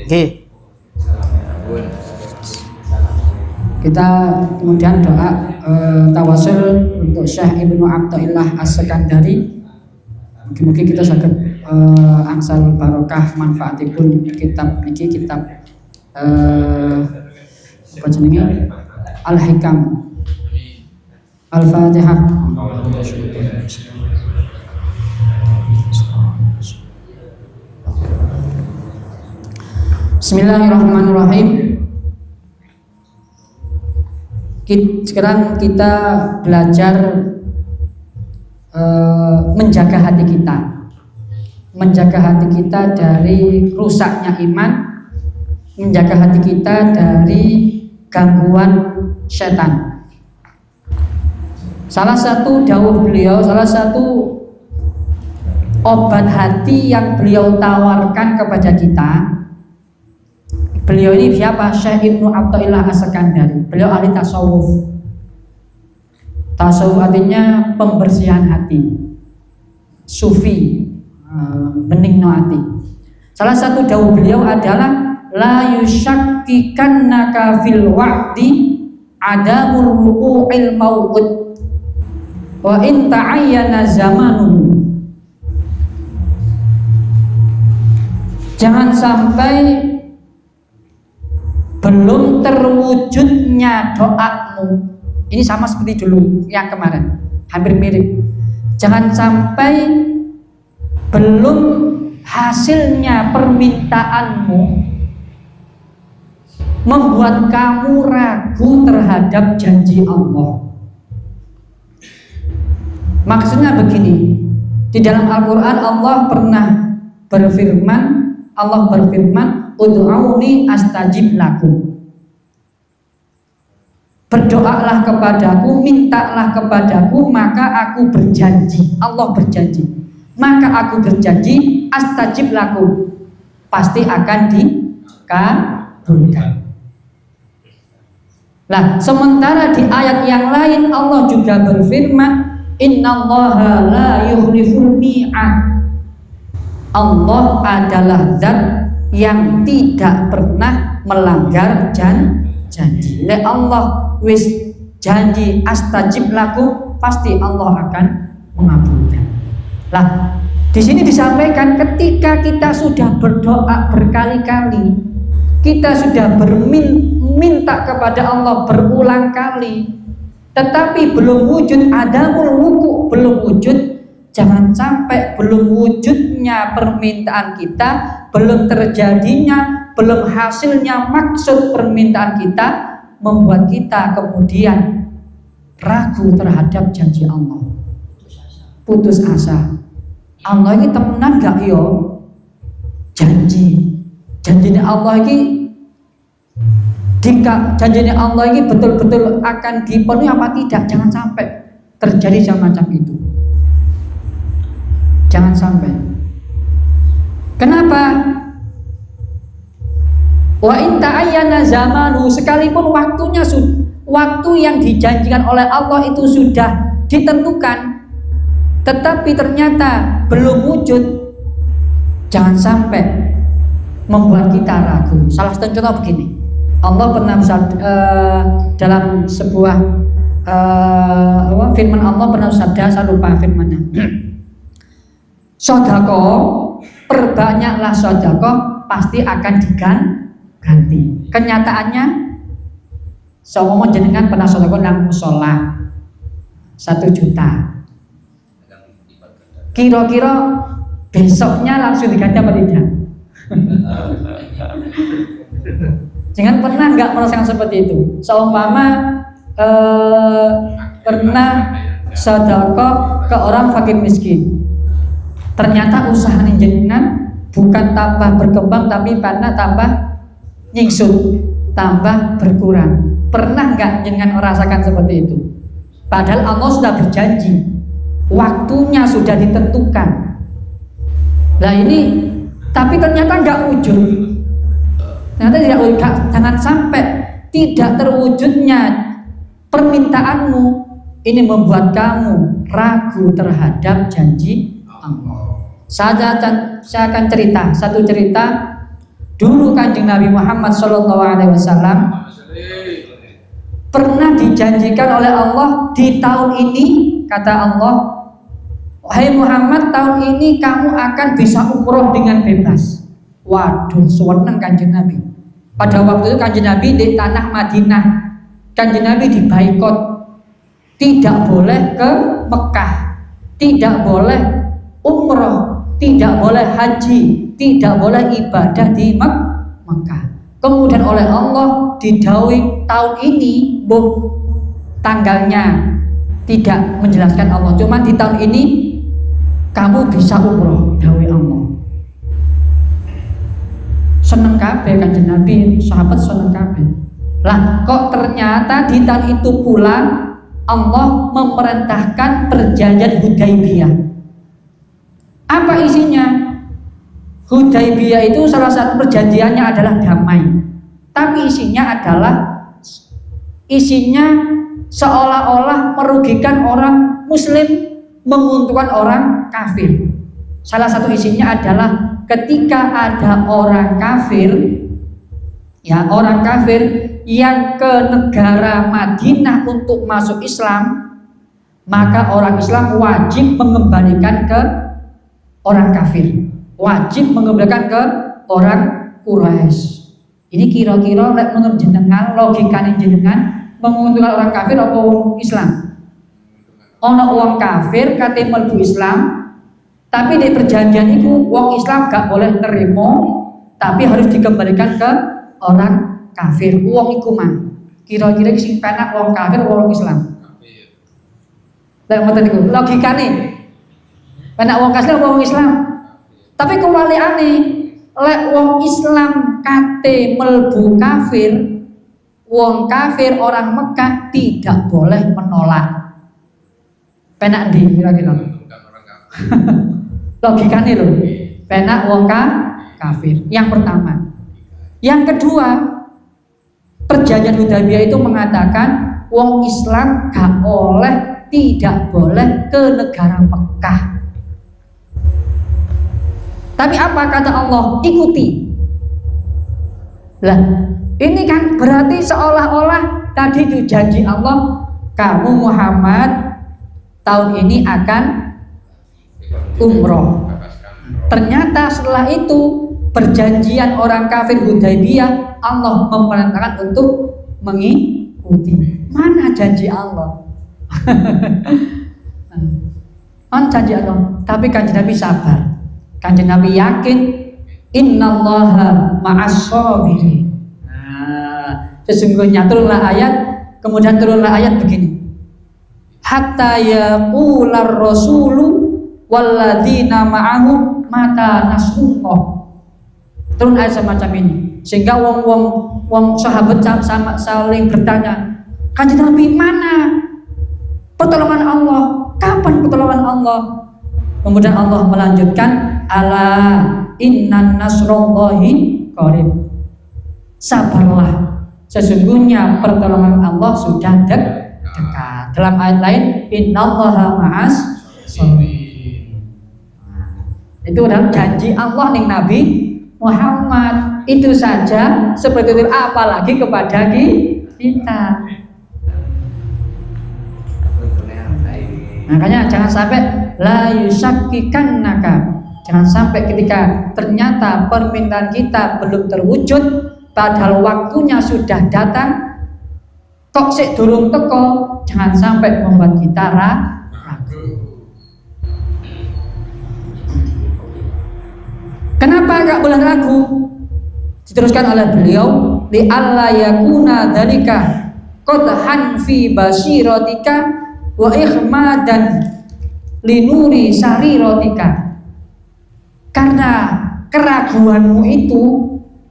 Oke. Kita kemudian doa tawasul untuk Syekh Ibnu Athaillah As-Sekandari. Mungkin kita saged angsal barokah manfaatipun kitab niki, kitab apa jenenge Al-Hikam. Al-Fatihah. Bismillahirrahmanirrahim. Sekarang kita belajar menjaga hati kita, dari rusaknya iman, menjaga hati kita dari gangguan setan. Salah satu dawuh beliau, salah satu obat hati yang beliau tawarkan kepada kita. Beliau ini siapa? Syekh Ibnu Athaillah As-Sekandari. Beliau ahli tasawuf. Tasawuf artinya pembersihan hati, sufi, beningno hati. Salah satu dawuh beliau adalah la yushakkikannaka fil wa'di adamul wuqu'il mau'ud wa in ta'ayyana zamanuhu. Jangan sampai belum terwujudnya doamu. Ini sama seperti dulu yang kemarin, hampir mirip. Jangan sampai belum hasilnya permintaanmu membuat kamu ragu terhadap janji Allah. Maksudnya begini, di dalam Al-Quran Allah berfirman, ud'auni astajib lakum. Berdoalah kepadaku, mintalah kepadaku, maka aku berjanji. Allah berjanji, maka aku berjanji astajib lakum, pasti akan dikabulkan. Nah, sementara di ayat yang lain Allah juga berfirman, innallaha la yukhliful mi'ad. Allah adalah zat yang tidak pernah melanggar janji. Allah wis janji astajib lakum, pasti Allah akan mengabulkan. Lah, di sini disampaikan ketika kita sudah berdoa berkali-kali, kita sudah minta kepada Allah berulang kali, tetapi belum wujud, adamul wuku', belum wujud. Jangan sampai belum wujudnya permintaan kita, belum terjadinya, belum hasilnya maksud permintaan kita, membuat kita kemudian ragu terhadap janji Allah, putus asa. Allah ini temenan gak yo? Janjinya Allah ini, jika janjinya Allah ini betul-betul akan dipenuhi apa tidak? Jangan sampai terjadi semacam itu. Jangan sampai. Kenapa? Wa in ta'ayyana zamanu, sekalipun waktu yang dijanjikan oleh Allah itu sudah ditentukan, tetapi ternyata belum wujud, jangan sampai membuat kita ragu. Salah satu contoh begini, Allah pernah dalam sebuah firman Allah pernah bersabda, saya lupa firmannya. Sedekah, perbanyaklah sedekah, pasti akan diganti. Kenyataannya, seumpama jenengan pernah sedekah nang mushola 1 juta, kira-kira besoknya langsung diganti apa tidak? Jangan pernah nggak merasakan seperti itu. Seumpama pernah sedekah ke orang fakir miskin, ternyata usaha jenengan bukan tambah berkembang, tapi karena tambah nyingsut, tambah berkurang. Pernah nggak jenengan merasakan seperti itu? Padahal Allah sudah berjanji, waktunya sudah ditentukan. Nah ini, tapi ternyata nggak wujud. Ternyata tidak wujud. Jangan sampai tidak terwujudnya permintaanmu ini membuat kamu ragu terhadap janji Allah. Saya akan cerita satu cerita Dulu Kanjeng Nabi Muhammad SAW pernah dijanjikan oleh Allah di tahun ini, kata Allah, wahai Muhammad, tahun ini kamu akan bisa umroh dengan bebas. Waduh, seneng Kanjeng Nabi. Pada waktu itu Kanjeng Nabi di tanah Madinah, Kanjeng Nabi dibaikot, tidak boleh ke Mekah, tidak boleh umroh, tidak boleh haji, tidak boleh ibadah di Mekah. Kemudian oleh Allah didhawuhi tahun ini, tanggalnya tidak menjelaskan Allah, cuma di tahun ini kamu bisa umroh, dawuh Allah. Seneng kabeh Kanjeng Nabi, sahabat seneng kabeh. Lah kok ternyata di tahun itu pula Allah memerintahkan perjanjian Hudaybiyah. Apa isinya? Hudaybiyah itu salah satu perjanjiannya adalah damai, tapi isinya seolah-olah merugikan orang Muslim, menguntungkan orang kafir. Salah satu isinya adalah ketika ada orang kafir yang ke negara Madinah untuk masuk Islam, maka orang Islam wajib mengembalikan ke orang kafir, wajib mengembalikan ke orang Quraisy. Ini kira-kira menurut jenengan, logikanya jenengan, menguntungkan orang kafir apa orang Islam? Ono orang kafir kate mlebu Islam, tapi di perjanjian itu wong Islam gak boleh nerima, tapi harus dikembalikan ke orang kafir. Wong iku man, kira-kira sing penak wong kafir wong Islam. Lah ngoten niku logikane. Penak wong kafir wong Islam. Tapi kewaliane lek wong Islam kate mlebu kafir, wong kafir orang Mekah tidak boleh menolak. Penak ndi kira-kira? Logikane lho. Penak wong kafir. Yang pertama. Yang kedua, perjanjian Hudaybiyah itu mengatakan wong Islam tidak boleh ke negara Mekah. Tapi apa kata Allah? Ikuti. Lah, ini kan berarti seolah-olah tadi itu janji Allah, kamu Muhammad tahun ini akan umroh. Ternyata setelah itu perjanjian orang kafir Hudaybiyah, Allah memerintahkan untuk mengikuti. Mana janji Allah? Janji Allah. Tapi Kanjeng Nabi sabar. Kanjeng Nabi yakin innallaha ma'as-shabirin. Sesungguhnya turunlah ayat begini. Hatta yaqular rasulu walladzina ma'ahu mata nasrullah. Turun ayat semacam ini sehingga wong sahabat sama saling bertanya, Kanjeng Nabi, mana pertolongan Allah? Kapan pertolongan Allah? Kemudian Allah melanjutkan, ala innan nasrullahi qarib. Sabarlah, sesungguhnya pertolongan Allah sudah dekat. Dalam ayat lain, innallaha ma'as shabirin. Itu adalah janji Allah ning Nabi Muhammad. Itu saja seperti itu, apalagi kepada kita. Makanya jangan sampai la yusakkikannaka. Jangan sampai ketika ternyata permintaan kita belum terwujud, padahal waktunya sudah datang, kok sik durung teko, jangan sampai membuat kita ragu. Kenapa enggak boleh ragu? Diteruskan oleh beliau, li alla yakuna dzalika qadhan fi basiratika wa ikhmadan linuri sariratika. Karena keraguanmu itu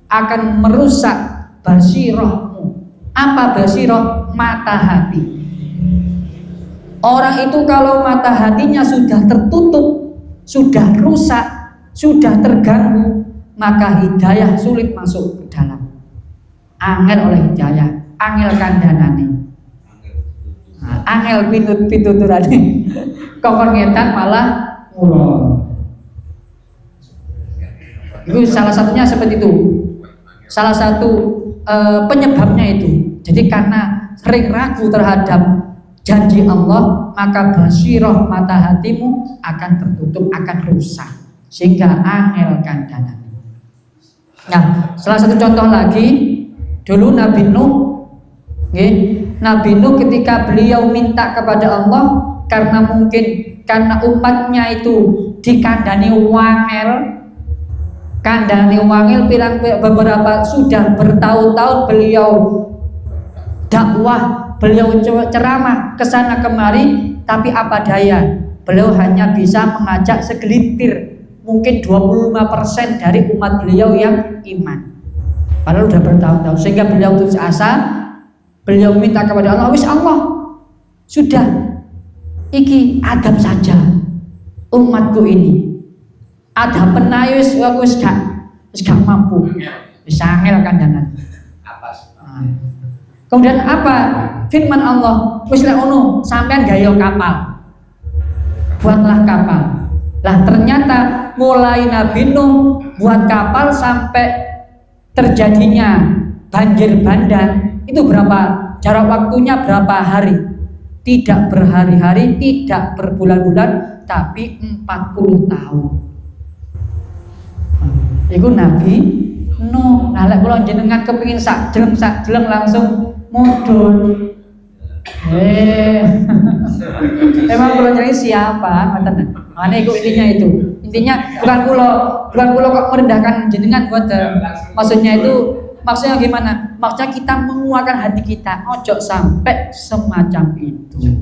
akan merusak basirahmu. Apa basirah? Mata hati. Orang itu kalau mata hatinya sudah tertutup, sudah rusak, sudah terganggu, maka hidayah sulit masuk ke dalam. Angel oleh hidayah, angel kandhanane. Angel pituturane. Kok ngetan malah ngulon. Itu salah satunya seperti itu. Salah satu penyebabnya itu. Jadi karena sering ragu terhadap janji Allah, maka basirah mata hatimu akan tertutup, akan rusak, sehingga angel kandanan. Nah, salah satu contoh lagi, dulu Nabi Nuh, Nabi Nuh ketika beliau minta kepada Allah, karena umatnya itu dikandani wangel, beberapa sudah bertahun-tahun beliau dakwah, beliau ceramah kesana kemari, tapi apa daya, beliau hanya bisa mengajak segelintir, mungkin 25% dari umat beliau yang iman. Padahal sudah bertahun-tahun, sehingga beliau putus asa, beliau minta kepada Allah, wis Allah, sudah, iki adab saja umatku ini. Ada penayus, aku wis gak mampu, wis angel kandanan. Kemudian apa? Firman Allah, wis lek ono sampean gawe kapal. Buatlah kapal. Lah ternyata mulai Nabi Nuh buat kapal sampai terjadinya banjir bandang itu berapa? Jarak waktunya berapa hari? Tidak berhari-hari, tidak berbulan-bulan, tapi 40 tahun. Iku Nabi Nuh. Nah lek kula jenengan kepengin sak jeleng langsung mudhun. Emang kula nyari siapa? Ngoten. Mane iku intinya bukan kula kok merendahkan jenengan boten. Maksudnya gimana? Maksudnya kita menguatkan hati kita, ojo sampai semacam itu.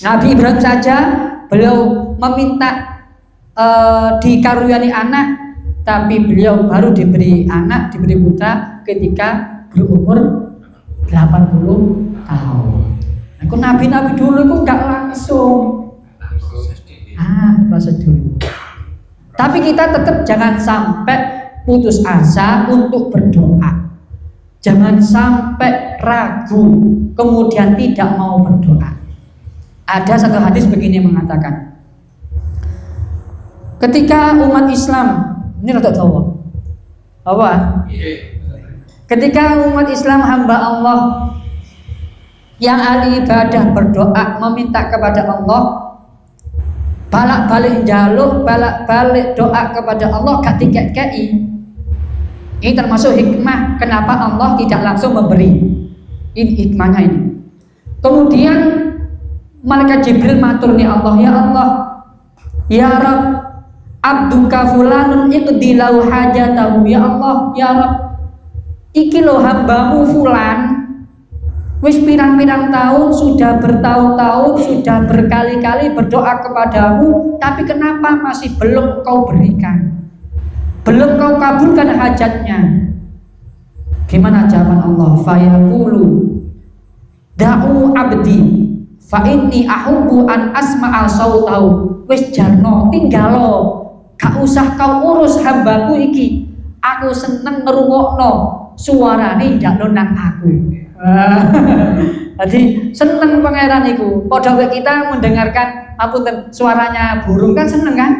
Nabi Ibrahim saja beliau meminta dikaruniai anak, tapi beliau baru diberi putra ketika berumur 80 tahun. Aku nabi-nabi dulu itu enggak langsung. Proses dulu. Tapi kita tetap jangan sampai putus asa untuk berdoa. Jangan sampai ragu kemudian tidak mau berdoa. Ada satu hadis begini mengatakan, ketika umat Islam, ini rada Jawa. Apa? Ketika umat Islam hamba Allah yang ahli ibadah berdoa meminta kepada Allah, balak-balik jaluk, balak-balik doa kepada Allah gak dikek-kei. Ini termasuk hikmah kenapa Allah tidak langsung memberi. Ini hikmahnya ini. Kemudian malaikat Jibril matur nih Allah, ya Allah, ya Rabb, abduka fulanun iqdi lahu hajatahu. Ya Allah, ya Rabb, iki lo hambamu fulan wis pirang-pirang tahun, sudah bertahun-tahun, sudah berkali-kali berdoa kepadamu, tapi kenapa masih belum kau berikan, belum kau kabulkan hajatnya? Gimana jawaban Allah? Fayaqulu da'u abdi fa inni ahubbu an asma'a sautahu. Wis jarno, tinggalo, gak usah kau urus hambaku iki, aku seneng ngrungokno suarane ndak nang aku. Jadi seneng pangeran iku. Padha kita mendengarkan suaranya burung kan seneng kan?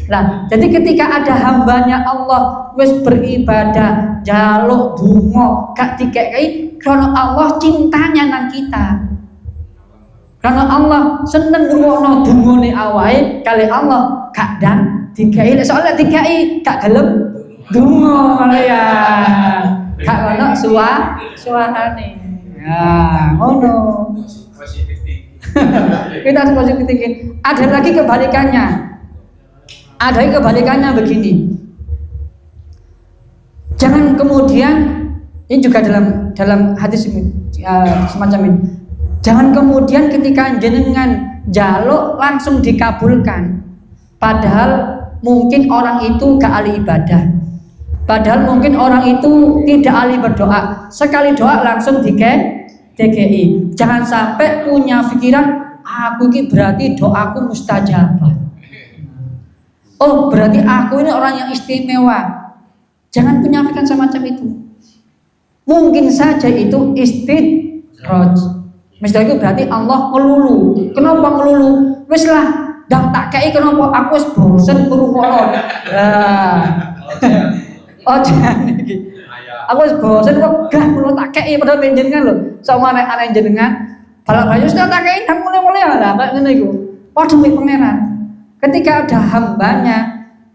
Nah, jadi ketika ada hambanya Allah wis beribadah, jaluk donga gak dikeki, karena Allah cintanya nang kita. Karena Allah seneng ngrungokno dungane awake, kali Allah gak dan dikeki. Soalnya dikeki gak gelem donga ya. Gak ono suarane. Ya, ngono. Kita harus positif thinking. Ada lagi kebalikannya. Begini. Jangan kemudian, ini juga dalam hadis semacam ini. Jangan kemudian ketika jenengan jaluk langsung dikabulkan. Padahal mungkin orang itu gak ahli ibadah. Padahal mungkin orang itu tidak ahli berdoa. Sekali doa langsung DKI. Jangan sampai punya pikiran, aku ini berarti doaku mustajabah. Oh, berarti aku ini orang yang istimewa. Jangan punya pikiran semacam itu. Mungkin saja itu istidraj. Misalnya itu berarti Allah ngelulu. Kenapa ngelulu? Wis lah, ndang tak kei kenapa aku wis bosen ngrungokno. Oh jan iki. Aku wis bosen kok gak kula tak kei padahal panjenengan lho. Sama anak jenengan balak-balik sudah tak kei ndang mulai-mulai lah kayak ngene iku. Padha mek pangeran. Ketika ada hambanya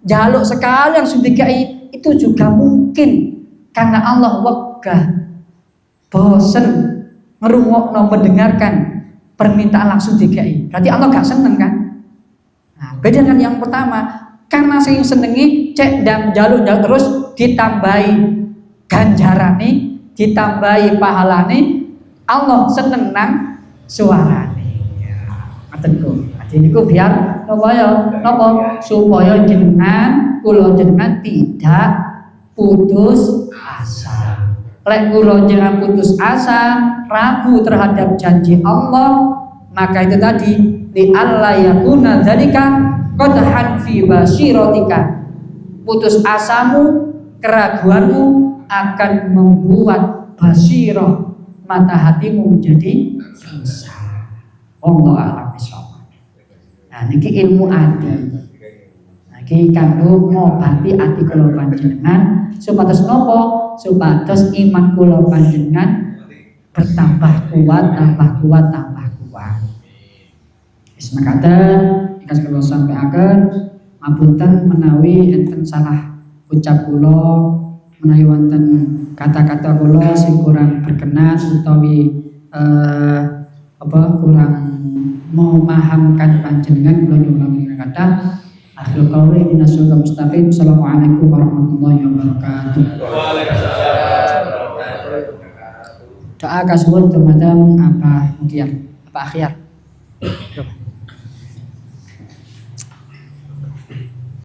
jaluk sekali yang sudah dikei itu juga mungkin karena Allah wegah bosen ngerungokno mendengarkan permintaan langsung dikei. Berarti Allah gak seneng kan? Nah, beda dengan yang pertama, karena sing senengi cek dan jaluk terus ditambahi ganjarane, ditambahi pahalane, Allah seneng nang suarane. Ngoten ku. Jadi niku biar napa ya? Napa supaya jenengan kula jenengan tidak putus asa. Lek kula jenengan putus asa, ragu terhadap janji Allah, maka itu tadi li alla yakuna dzalika qadhan fi basiratika. Putus asamu, keraguanmu akan membuat basirah mata hatimu menjadi rusak. Allah a'lam bishawab. Nah niki ilmu ati. Niki kanggo ngobati ati kula panjenengan supados napa? Supados iman kula panjenengan bertambah kuat, tambah kuat, tambah kuat. Wis mekaten ingkang kula sampaiaken, ngapunten menawi enten salah ucap kula, menawi wonten kata-kata kula sing kurang berkenan utawi kurang memahamkan panjenengan, kula nyuwun kathah. Akhirul qauli inna shiratal mustaqim. Assalamualaikum warahmatullahi wabarakatuh. Doa kasuwun dumateng apa akhir.